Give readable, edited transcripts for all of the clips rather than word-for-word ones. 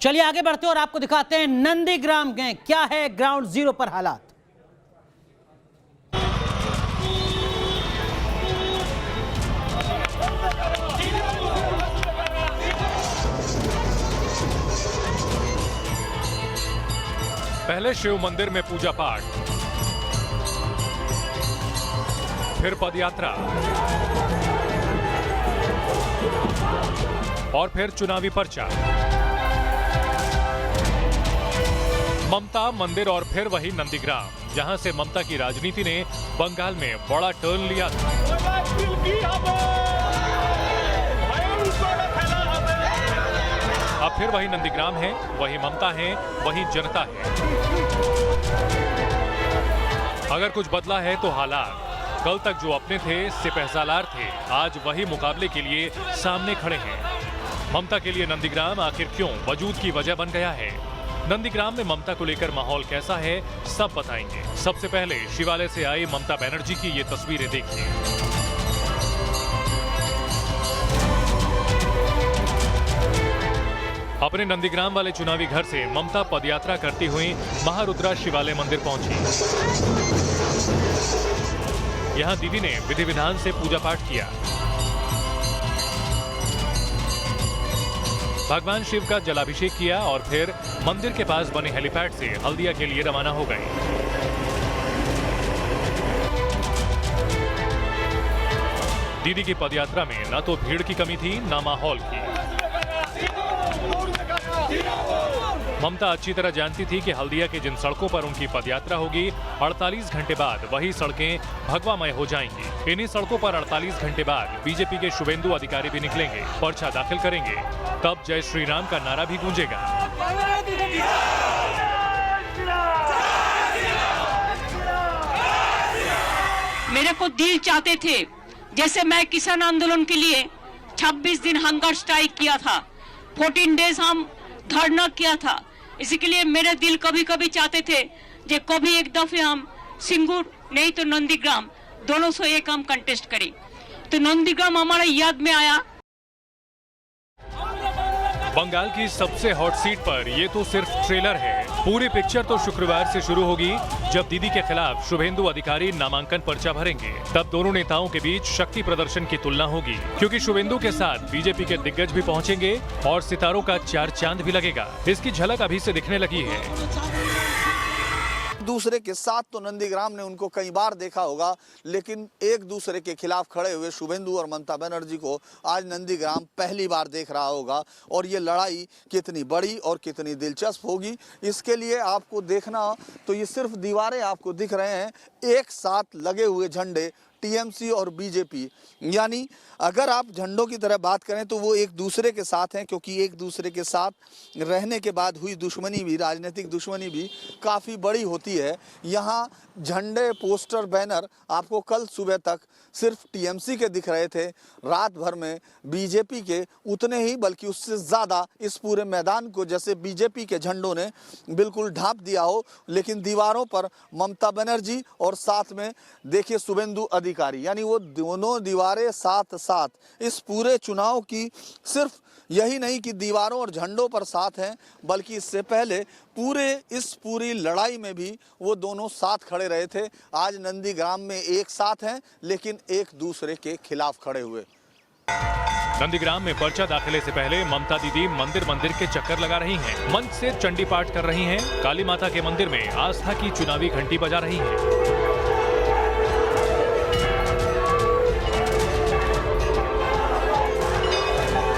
चलिए आगे बढ़ते हैं और आपको दिखाते हैं नंदीग्राम गए क्या है ग्राउंड जीरो पर हालात। पहले शिव मंदिर में पूजा पाठ, फिर पदयात्रा और फिर चुनावी पर्चा। ममता मंदिर और फिर वही नंदीग्राम, जहां से ममता की राजनीति ने बंगाल में बड़ा टर्न लिया था। अब फिर वही नंदीग्राम है, वही ममता है, वही जनता है। अगर कुछ बदला है तो हालात। कल तक जो अपने थे, सिपहसालार थे, आज वही मुकाबले के लिए सामने खड़े हैं। ममता के लिए नंदीग्राम आखिर क्यों वजूद की वजह बन गया है? नंदीग्राम में ममता को लेकर माहौल कैसा है, सब बताएंगे। सबसे पहले शिवालय से आई ममता बनर्जी की ये तस्वीरें देखिए। अपने नंदीग्राम वाले चुनावी घर से ममता पदयात्रा करती हुई महारुद्रा शिवालय मंदिर पहुंची। यहां दीदी ने विधि विधान से पूजा पाठ किया। भगवान शिव का जलाभिषेक किया और फिर मंदिर के पास बने हेलीपैड से हल्दिया के लिए रवाना हो गए। दीदी की पदयात्रा में न तो भीड़ की कमी थी, न माहौल की। ममता अच्छी तरह जानती थी कि हल्दिया के जिन सड़कों पर उनकी पदयात्रा होगी, 48 घंटे बाद वही सड़कें भगवामय हो जाएंगी। इन्हीं सड़कों पर 48 घंटे बाद बीजेपी के शुभेंदु अधिकारी भी निकलेंगे, पर्चा दाखिल करेंगे। तब जय श्री राम का नारा भी गूंजेगा। मेरे को दिल चाहते थे, जैसे मैं किसान आंदोलन के लिए 26 दिन हंगर स्ट्राइक किया था, 14 डेज हम धरना किया था। इसी के लिए मेरे दिल कभी कभी चाहते थे कि कभी एक दफे हम सिंगूर नहीं तो नंदीग्राम दोनों से एक हम कंटेस्ट करें। तो नंदीग्राम हमारा याद में आया। बंगाल की सबसे हॉट सीट पर ये तो सिर्फ ट्रेलर है। पूरी पिक्चर तो शुक्रवार से शुरू होगी, जब दीदी के खिलाफ शुभेंदु अधिकारी नामांकन पर्चा भरेंगे। तब दोनों नेताओं के बीच शक्ति प्रदर्शन की तुलना होगी, क्योंकि शुभेंदु के साथ बीजेपी के दिग्गज भी पहुंचेंगे और सितारों का चार चांद भी लगेगा। इसकी झलक अभी से दिखने लगी है। दूसरे के साथ तो नंदीग्राम ने उनको कई बार देखा होगा, लेकिन एक दूसरे के खिलाफ खड़े हुए शुभेंदु और ममता बनर्जी को आज नंदीग्राम पहली बार देख रहा होगा। और ये लड़ाई कितनी बड़ी और कितनी दिलचस्प होगी, इसके लिए आपको देखना तो ये सिर्फ दीवारें आपको दिख रहे हैं, एक साथ लगे हुए झंडे टीएमसी और बीजेपी। यानी अगर आप झंडों की तरह बात करें तो वो एक दूसरे के साथ हैं, क्योंकि एक दूसरे के साथ रहने के बाद हुई दुश्मनी भी, राजनीतिक दुश्मनी भी काफ़ी बड़ी होती है। यहाँ झंडे, पोस्टर, बैनर आपको कल सुबह तक सिर्फ टीएमसी के दिख रहे थे, रात भर में बीजेपी के उतने ही बल्कि उससे ज़्यादा इस पूरे मैदान को जैसे बीजेपी के झंडों ने बिल्कुल ढांप दिया हो। लेकिन दीवारों पर ममता बनर्जी और साथ में देखिए शुभेंदु अधिकारी, यानी वो दोनों दीवारें साथ साथ इस पूरे चुनाव की सिर्फ यही नहीं कि दीवारों और झंडों पर साथ हैं, बल्कि इससे पहले इस पूरी लड़ाई में भी वो दोनों साथ खड़े रहे थे। आज नंदीग्राम में एक साथ हैं, लेकिन एक दूसरे के खिलाफ खड़े हुए। नंदीग्राम में पर्चा दाखिले से पहले ममता दीदी मंदिर मंदिर के चक्कर लगा रही हैं। मंच से चंडी पाठ कर रही हैं। काली माता के मंदिर में आस्था की चुनावी घंटी बजा रही हैं।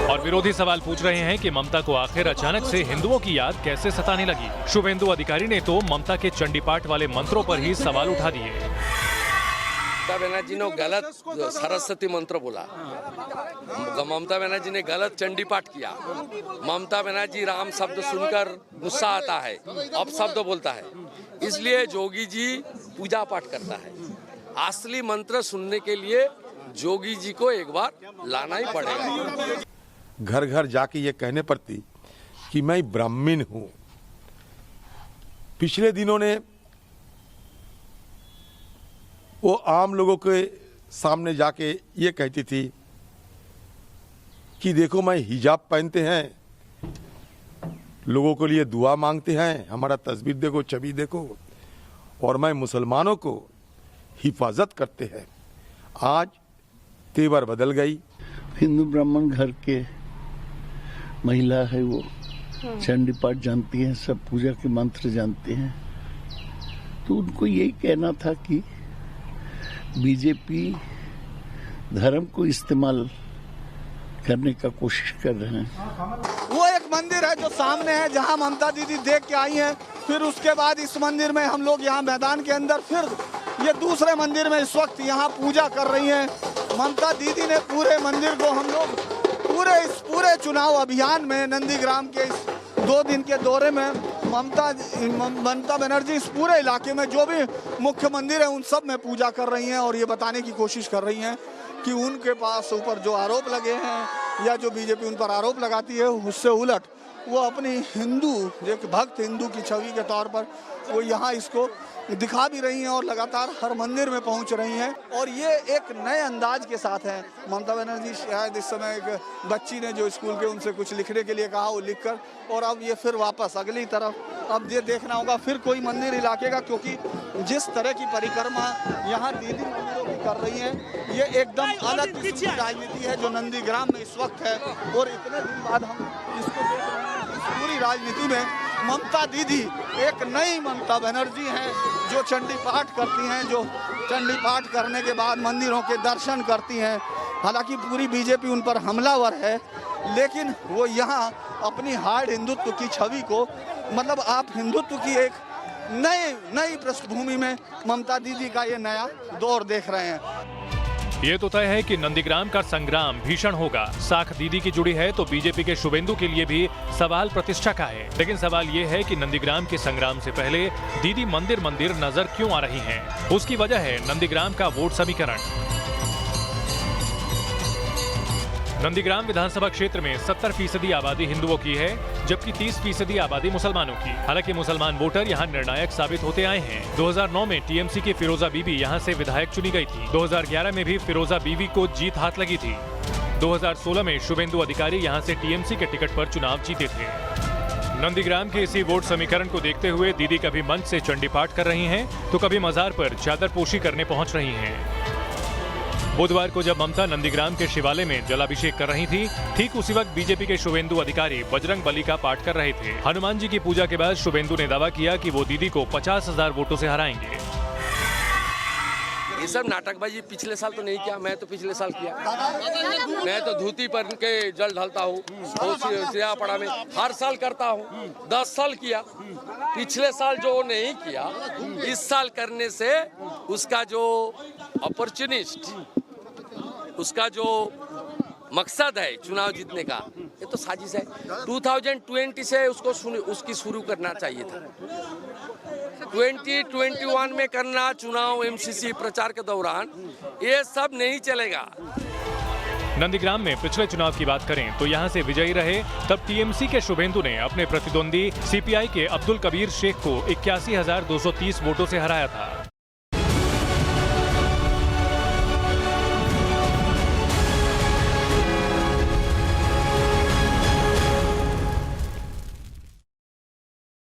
और विरोधी सवाल पूछ रहे हैं कि ममता को आखिर अचानक से हिंदुओं की याद कैसे सताने लगी। शुभेंदु अधिकारी ने तो ममता के चंडी पाठ वाले मंत्रों पर ही सवाल उठा दिए। ममता बनर्जी ने गलत सरस्वती मंत्र बोला, ममता बनर्जी ने गलत चंडी पाठ किया। ममता बनर्जी राम शब्द सुनकर गुस्सा आता है, अब शब्द बोलता है, इसलिए जोगी जी पूजा पाठ करता है। असली मंत्र सुनने के लिए जोगी जी को एक बार लाना ही पड़ेगा। घर घर जाके ये कहने पर थी कि मैं ब्राह्मण हूं। पिछले दिनों ने वो आम लोगों के सामने जाके ये कहती थी कि देखो मैं हिजाब पहनते हैं लोगों के लिए दुआ मांगते हैं, हमारा तस्वीर देखो, छवि देखो, और मैं मुसलमानों को हिफाजत करते हैं। आज तेवर बदल गई। हिंदू ब्राह्मण घर के महिला है, वो चंडी पाठ जानती हैं, सब पूजा के मंत्र जानते हैं, तो उनको यही कहना था कि बीजेपी धर्म को इस्तेमाल करने का कोशिश कर रहे हैं। वो एक मंदिर है जो सामने है, जहां ममता दीदी देख के आई हैं। फिर उसके बाद इस मंदिर में हम लोग यहाँ मैदान के अंदर, फिर ये दूसरे मंदिर में इस वक्त यहाँ पूजा कर रही हैं। ममता दीदी ने पूरे मंदिर को, हम लोग पूरे चुनाव अभियान में नंदीग्राम के इस 2 दिन के दौरे में ममता बनर्जी इस पूरे इलाके में जो भी मुख्य मंदिर है उन सब में पूजा कर रही हैं और ये बताने की कोशिश कर रही हैं कि उनके पास ऊपर जो आरोप लगे हैं या जो बीजेपी उन पर आरोप लगाती है, उससे उलट वो अपनी हिंदू, एक भक्त हिंदू की छवि के तौर पर वो यहाँ इसको दिखा भी रही हैं और लगातार हर मंदिर में पहुंच रही हैं। और ये एक नए अंदाज के साथ है। ममता बनर्जी शायद इस समय एक बच्ची ने जो स्कूल के उनसे कुछ लिखने के लिए कहा, वो लिखकर, और अब ये फिर वापस अगली तरफ। अब ये देखना होगा फिर कोई मंदिर इलाके का, क्योंकि जिस तरह की परिक्रमा यहाँ दीदी मंदिरों की कर रही है, ये एकदम अलग किस्म की राजनीति है जो नंदीग्राम में इस वक्त है। और इतने दिन बाद हम इसको देख रहे हैं। इस पूरी राजनीति में ममता दीदी एक नई ममता बनर्जी हैं जो चंडी पाठ करती हैं, जो चंडी पाठ करने के बाद मंदिरों के दर्शन करती हैं। हालांकि पूरी बीजेपी उन पर हमलावर है, लेकिन वो यहाँ अपनी हार्ड हिंदुत्व की छवि को, मतलब आप हिंदुत्व की एक नई पृष्ठभूमि में ममता दीदी का ये नया दौर देख रहे हैं। ये तो तय है कि नंदीग्राम का संग्राम भीषण होगा। साख दीदी की जुड़ी है तो बीजेपी के शुभेंदु के लिए भी सवाल प्रतिष्ठा का है। लेकिन सवाल ये है कि नंदीग्राम के संग्राम से पहले दीदी मंदिर नजर क्यों आ रही हैं? उसकी वजह है नंदीग्राम का वोट समीकरण। नंदीग्राम विधानसभा क्षेत्र में 70% आबादी हिंदुओं की है, जबकि 30% आबादी मुसलमानों की। हालांकि मुसलमान वोटर यहां निर्णायक साबित होते आए हैं। 2009 में टीएमसी की फिरोजा बीबी यहां से विधायक चुनी गई थी। 2011 में भी फिरोजा बीबी को जीत हाथ लगी थी। 2016 में शुभेंदु अधिकारी यहां से टीएमसी के टिकट पर चुनाव जीते थे। नंदीग्राम के इसी वोट समीकरण को देखते हुए दीदी कभी मंच से चंडी पाठ कर रही हैं, तो कभी मजार पर चादर पोशी करने पहुंच रही हैं। बुधवार को जब ममता नंदीग्राम के शिवालय में जलाभिषेक कर रही थी, ठीक उसी वक्त बीजेपी के शुभेंदु अधिकारी बजरंग बली का पाठ कर रहे थे। हनुमान जी की पूजा के बाद शुभेंदु ने दावा किया कि वो दीदी को 50,000 वोटों से हराएंगे। ये सब नाटकबाजी पिछले साल तो नहीं किया, मैं तो पिछले साल किया। मैं तो धोती पहन के जल ढलता हूँ सियापड़ा में, हर साल करता हूँ, 10 साल किया। पिछले साल जो नहीं किया, इस साल करने से उसका जो अपॉर्चुनिस्ट, उसका जो मकसद है चुनाव जीतने का, ये तो साजिश है। 2020 से उसकी शुरू करना चाहिए था। 2021 में करना चुनाव एमसीसी प्रचार के दौरान, ये सब नहीं चलेगा। नंदीग्राम में पिछले चुनाव की बात करें तो यहां से विजयी रहे तब टीएमसी के शुभेंदु ने अपने प्रतिद्वंदी सीपीआई के अब्दुल कबीर शेख को 81,230 वोटों से हराया था।